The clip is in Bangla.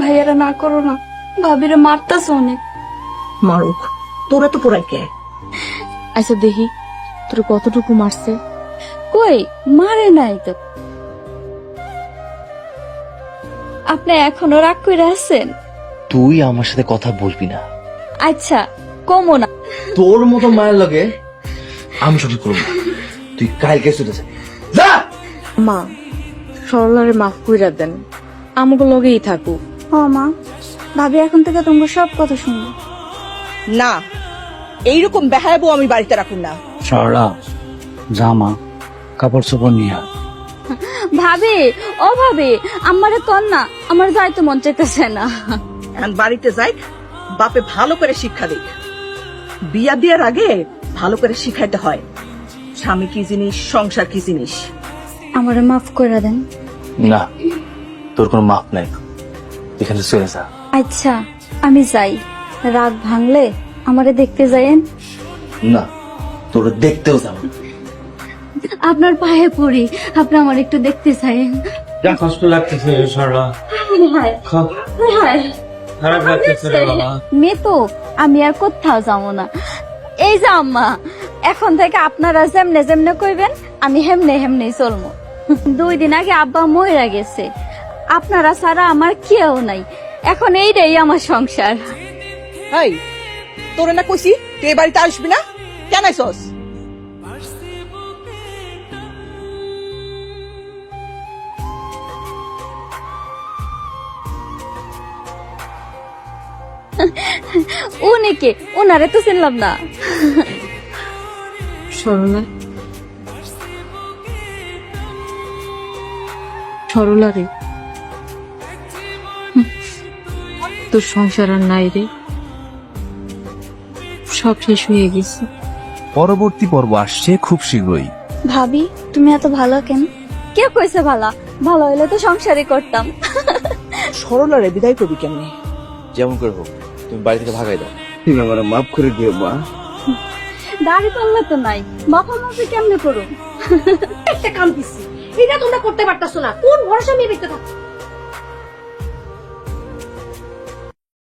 ভাইয়ারা না করো না, ভাবিরে মারতাছে অনেক। মারুক, তোরা তো পোড়াই কে? আচ্ছা দেখি তোর কতটুকু মারছে। কই মারে নাই তো। আপনি এখনো রাগ করে আছেন? তুই আমার সাথে কথা বলবি না। আচ্ছা কমো না। তোর মতো মায়ের লগে আমি সঠিক করবো। তুই কালকে চলে যাবি, যা। মা, সরলারে মাফ কইরা দেন, আমাকে লগেই থাকুক। ও মা, ভাবি এখন থেকে তোমার সব কথা শুনবো। না, এইরকম বেহায়াবো আমি বাড়িতে রাখুন না। সরলা, জামা কাপড় চোপড় নিয়ে আয়। ভাবি, ও ভাবি, আমারে কর না, আমার যাইতে মন চাইতেছে না। এখন বাড়িতে যাই, বাপে ভালো করে শিক্ষা দিক। বিয়া দেওয়ার আগে ভালো করে শিখাইতে হয় স্বামী কি জিনিস, সংসার কি জিনিস। আমারে মাফ করে দেন। না, তোর কোনো মাপ নাই, এখানে চলে যা। আচ্ছা আমি যাই, রাগ ভাঙলে আমারে দেখতে যাইয়েন। না, তোর দেখতেও যাবো। আপনার পায়ে পড়ি, আপনি আমার একটু দেখতে চাইেন। যা কষ্ট লাগতেছে সরলা, খারাপ লাগতেছে রে বাবা। মেয়ে তো আমি আর কোথাও যাবো না। এই যে আম্মা, এখন থেকে আপনারা যেমনে যেমনে কইবেন আমি হেমনে হেমনে চলবো। 2 দিন আগে আব্বা মইরা গেছে, আপনারা ছাড়া আমার কেউ নাই, এখন এইটাই আমার সংসার। এই, তোরে না কইছি তুই এই বাড়িতে আসবি না, কেন আইছস? উনি কে? ওনারে তো চিনলাম না। সরলা, সরলা রে, তোর সংসার আর নাই রে, সব শেষ হয়ে গেছে। পরবর্তী পর্ব আসছে খুব শীঘ্রই। ভাবি তুমি এত ভালো কেন? কে কইছে ভালো? ভালো হইলে তো সংসারই করতাম। সরলারে বিদায় করবি কেমনি? যেমন করে হোক তুমি বাড়ি থেকে ভাগাই দাও। তুমি আমার মাফ করে দিও মা। দাড়ি পাল্লা তো নাই, বাপা মাপি কেমনে করুন? একটা কাম দিচ্ছি, এটা তোমরা করতে পারতাছো না, কোন ভরসা মেয়ে দেখতে থাকো।